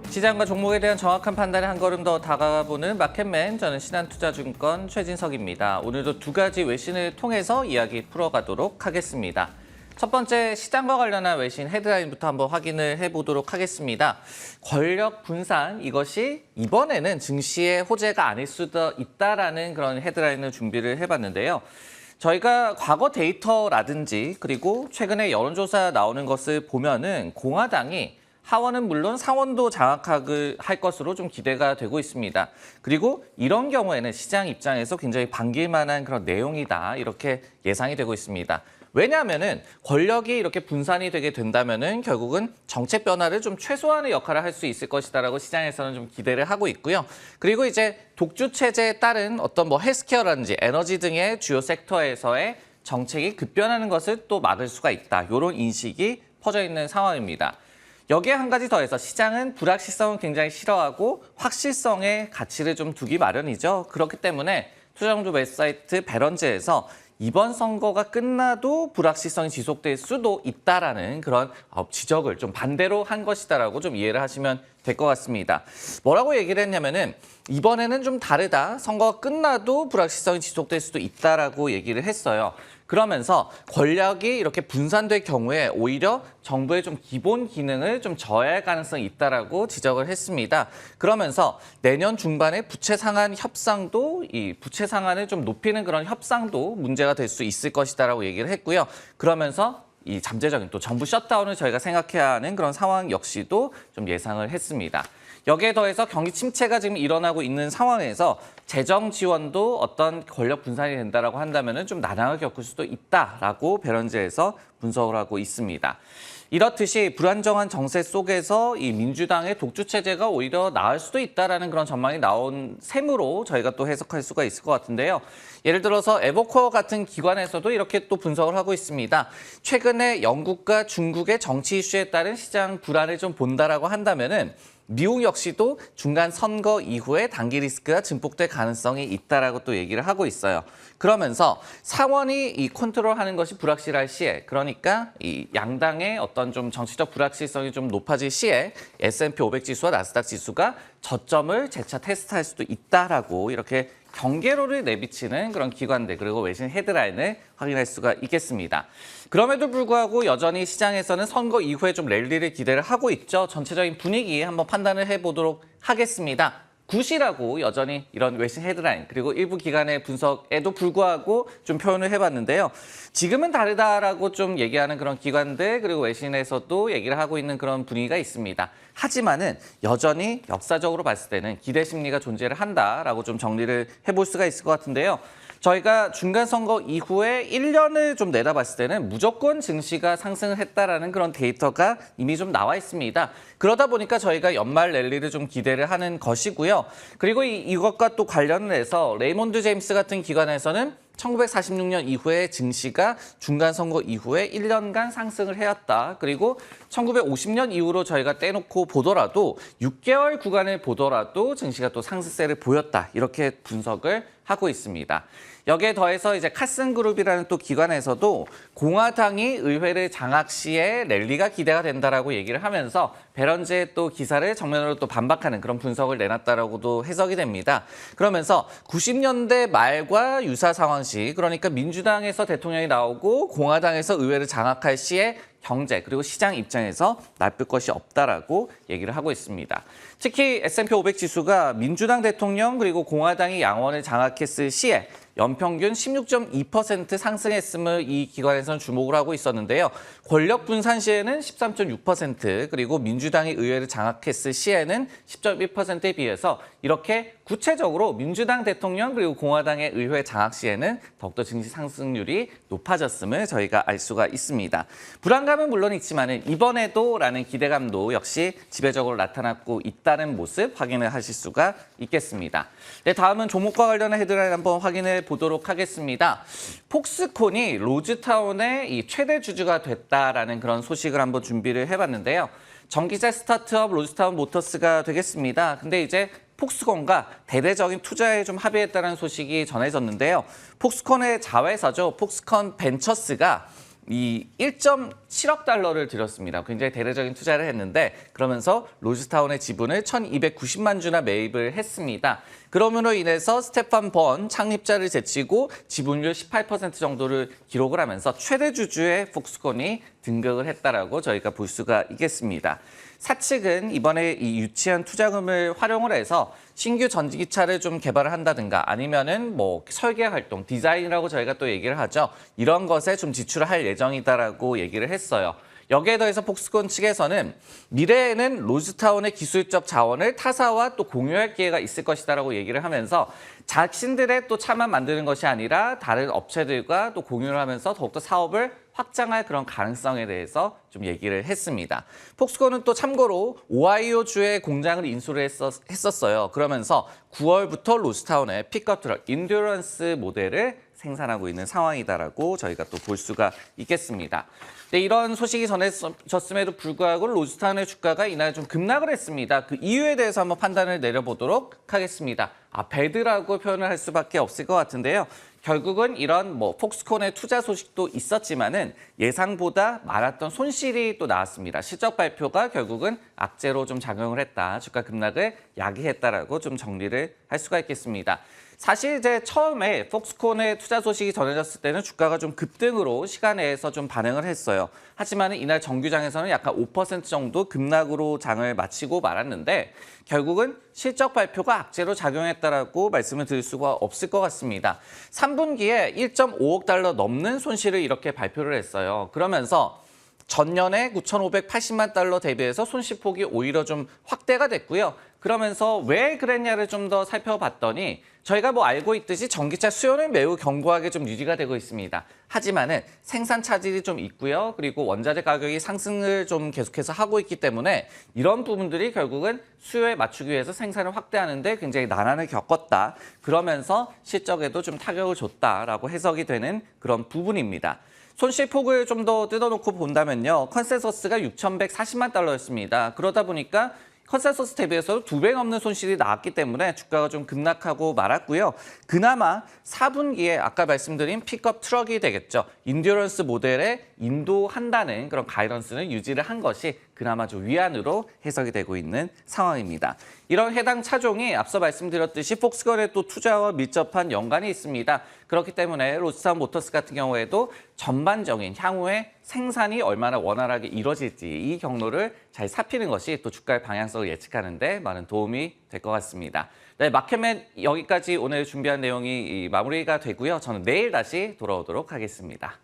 시장과 종목에 대한 정확한 판단에 한 걸음 더 다가가보는 마켓맨, 저는 신한투자증권 최진석입니다. 오늘도 두 가지 외신을 통해서 이야기 풀어가도록 하겠습니다. 첫 번째, 시장과 관련한 외신 헤드라인부터 한번 확인을 해보도록 하겠습니다. 권력 분산, 이것이 이번에는 증시의 호재가 아닐 수도 있다라는 그런 헤드라인을 준비를 해봤는데요. 저희가 과거 데이터라든지 그리고 최근에 여론조사 나오는 것을 보면은 공화당이 하원은 물론 상원도 장악할 것으로 좀 기대가 되고 있습니다. 그리고 이런 경우에는 시장 입장에서 굉장히 반길 만한 그런 내용이다, 이렇게 예상이 되고 있습니다. 왜냐하면은 권력이 이렇게 분산이 되게 된다면은 결국은 정책 변화를 좀 최소화하는 역할을 할 수 있을 것이다라고 시장에서는 좀 기대를 하고 있고요. 그리고 이제 독주 체제에 따른 어떤 뭐 헬스케어라든지 에너지 등의 주요 섹터에서의 정책이 급변하는 것을 또 막을 수가 있다, 이런 인식이 퍼져 있는 상황입니다. 여기에 한 가지 더해서 시장은 불확실성을 굉장히 싫어하고 확실성의 가치를 좀 두기 마련이죠. 그렇기 때문에 투자정보 웹사이트 배런즈에서 이번 선거가 끝나도 불확실성이 지속될 수도 있다라는 그런 지적을 좀 반대로 한 것이다라고 좀 이해를 하시면 될 것 같습니다. 뭐라고 얘기를 했냐면은 이번에는 좀 다르다, 선거가 끝나도 불확실성이 지속될 수도 있다라고 얘기를 했어요. 그러면서 권력이 이렇게 분산될 경우에 오히려 정부의 좀 기본 기능을 좀 저해할 가능성이 있다라고 지적을 했습니다. 그러면서 내년 중반에 부채 상한 협상도, 이 부채 상한을 좀 높이는 그런 협상도 문제가 될 수 있을 것이다라고 얘기를 했고요. 그러면서 이 잠재적인 또 정부 셧다운을 저희가 생각해야 하는 그런 상황 역시도 좀 예상을 했습니다. 여기에 더해서 경기 침체가 지금 일어나고 있는 상황에서 재정 지원도 어떤 권력 분산이 된다라고 한다면은 좀 난항을 겪을 수도 있다라고 배런즈에서 분석을 하고 있습니다. 이렇듯이 불안정한 정세 속에서 이 민주당의 독주 체제가 오히려 나을 수도 있다라는 그런 전망이 나온 셈으로 저희가 또 해석할 수가 있을 것 같은데요. 예를 들어서 에버코어 같은 기관에서도 이렇게 또 분석을 하고 있습니다. 최근에 영국과 중국의 정치 이슈에 따른 시장 불안을 좀 본다라고 한다면은 미국 역시도 중간 선거 이후에 단기 리스크가 증폭될 가능성이 있다라고 또 얘기를 하고 있어요. 그러면서 상원이 이 컨트롤하는 것이 불확실할 시에, 그러니까 이 양당의 어떤 좀 정치적 불확실성이 좀 높아질 시에 S&P 500 지수와 나스닥 지수가 저점을 재차 테스트할 수도 있다라고 이렇게 경계로를 내비치는 그런 기관들, 그리고 외신 헤드라인을 확인할 수가 있겠습니다. 그럼에도 불구하고 여전히 시장에서는 선거 이후에 좀 랠리를 기대를 하고 있죠. 전체적인 분위기 한번 판단을 해보도록 하겠습니다. 굿이라고 여전히 이런 외신 헤드라인, 그리고 일부 기관의 분석에도 불구하고 좀 표현을 해봤는데요. 지금은 다르다라고 좀 얘기하는 그런 기관들, 그리고 외신에서도 얘기를 하고 있는 그런 분위기가 있습니다. 하지만은 여전히 역사적으로 봤을 때는 기대 심리가 존재를 한다라고 좀 정리를 해볼 수가 있을 것 같은데요. 저희가 중간선거 이후에 1년을 좀 내다봤을 때는 무조건 증시가 상승을 했다라는 그런 데이터가 이미 좀 나와 있습니다. 그러다 보니까 저희가 연말 랠리를 좀 기대를 하는 것이고요. 그리고 이것과 또 관련을 해서 레이몬드 제임스 같은 기관에서는 1946년 이후에 증시가 중간선거 이후에 1년간 상승을 해왔다. 그리고 1950년 이후로 저희가 떼놓고 보더라도 6개월 구간을 보더라도 증시가 또 상승세를 보였다, 이렇게 분석을 하고 있습니다. 여기에 더해서 이제 카슨 그룹이라는 또 기관에서도 공화당이 의회를 장악 시에 랠리가 기대가 된다라고 얘기를 하면서 배런즈의 또 기사를 정면으로 또 반박하는 그런 분석을 내놨다라고도 해석이 됩니다. 그러면서 90년대 말과 유사 상황 시, 그러니까 민주당에서 대통령이 나오고 공화당에서 의회를 장악할 시에 경제 그리고 시장 입장에서 나쁠 것이 없다라고 얘기를 하고 있습니다. 특히 S&P 500 지수가 민주당 대통령 그리고 공화당이 양원을 장악했을 시에 연평균 16.2% 상승했음을 이 기관에서는 주목을 하고 있었는데요. 권력 분산 시에는 13.6%, 그리고 민주당이 의회를 장악했을 시에는 10.1%에 비해서 이렇게 구체적으로 민주당 대통령 그리고 공화당의 의회 장악 시에는 더욱더 증시 상승률이 높아졌음을 저희가 알 수가 있습니다. 불안감은 물론 있지만 이번에도라는 기대감도 역시 지배적으로 나타나고 있다는 모습 확인을 하실 수가 있겠습니다. 네, 다음은 종목과 관련한 헤드라인 한번 확인해 보도록 하겠습니다. 폭스콘이 로즈타운의 이 최대 주주가 됐다라는 그런 소식을 한번 준비를 해봤는데요. 전기차 스타트업 로즈타운 모터스가 되겠습니다. 근데 이제 폭스콘과 대대적인 투자에 좀 합의했다는 소식이 전해졌는데요. 폭스콘의 자회사죠. 폭스콘 벤처스가 이 1.7억 달러를 들였습니다. 굉장히 대대적인 투자를 했는데 그러면서 로즈타운의 지분을 1,290만 주나 매입을 했습니다. 그럼으로 인해서 스테판 번 창립자를 제치고 지분율 18% 정도를 기록을 하면서 최대 주주에 폭스콘이 등극을 했다라고 저희가 볼 수가 있겠습니다. 사측은 이번에 이 유치한 투자금을 활용을 해서 신규 전기차를 좀 개발을 한다든가 아니면은 뭐 설계 활동, 디자인이라고 저희가 또 얘기를 하죠. 이런 것에 좀 지출을 할 예정이다라고 얘기를 했어요. 여기에 더해서 폭스콘 측에서는 미래에는 로즈타운의 기술적 자원을 타사와 또 공유할 기회가 있을 것이다라고 얘기를 하면서 자신들의 또 차만 만드는 것이 아니라 다른 업체들과 또 공유를 하면서 더욱더 사업을 확장할 그런 가능성에 대해서 좀 얘기를 했습니다. 폭스콘은 또 참고로 오하이오주에 공장을 인수를 했었어요. 그러면서 9월부터 로즈타운의 픽업 트럭 인듀런스 모델을 생산하고 있는 상황이다라고 저희가 또 볼 수가 있겠습니다. 네, 이런 소식이 전해졌음에도 불구하고 로즈타운의 주가가 이날 좀 급락을 했습니다. 그 이유에 대해서 한번 판단을 내려보도록 하겠습니다. 배드라고 표현을 할 수밖에 없을 것 같은데요. 결국은 이런 뭐 폭스콘의 투자 소식도 있었지만은 예상보다 많았던 손실이 또 나왔습니다. 실적 발표가 결국은 악재로 좀 작용을 했다. 주가 급락을 야기했다라고 좀 정리를 할 수가 있겠습니다. 사실 이제 처음에 폭스콘의 투자 소식이 전해졌을 때는 주가가 좀 급등으로 시간 내에서 좀 반응을 했어요. 하지만 이날 정규장에서는 약간 5% 정도 급락으로 장을 마치고 말았는데 결국은 실적 발표가 악재로 작용했다라고 말씀을 드릴 수가 없을 것 같습니다. 3분기에 1.5억 달러 넘는 손실을 이렇게 발표를 했어요. 그러면서 전년에 9,580만 달러 대비해서 손실폭이 오히려 좀 확대가 됐고요. 그러면서 왜 그랬냐를 좀 더 살펴봤더니 저희가 뭐 알고 있듯이 전기차 수요는 매우 견고하게 좀 유지가 되고 있습니다. 하지만은 생산 차질이 좀 있고요. 그리고 원자재 가격이 상승을 좀 계속해서 하고 있기 때문에 이런 부분들이 결국은 수요에 맞추기 위해서 생산을 확대하는 데 굉장히 난항을 겪었다. 그러면서 실적에도 좀 타격을 줬다라고 해석이 되는 그런 부분입니다. 손실폭을 좀 더 뜯어놓고 본다면요. 컨센서스가 6,140만 달러였습니다. 그러다 보니까 컨센서스 대비해서 2배 넘는 손실이 나왔기 때문에 주가가 좀 급락하고 말았고요. 그나마 4분기에 아까 말씀드린 픽업 트럭이 되겠죠. 인듀런스 모델에 인도한다는 그런 가이던스는 유지를 한 것이 그나마 좀 위안으로 해석이 되고 있는 상황입니다. 이런 해당 차종이 앞서 말씀드렸듯이 폭스건의 또 투자와 밀접한 연관이 있습니다. 그렇기 때문에 로즈타운 모터스 같은 경우에도 전반적인 향후에 생산이 얼마나 원활하게 이루어질지 이 경로를 잘 살피는 것이 또 주가의 방향성을 예측하는 데 많은 도움이 될 것 같습니다. 네, 마켓맨 여기까지 오늘 준비한 내용이 마무리가 되고요. 저는 내일 다시 돌아오도록 하겠습니다.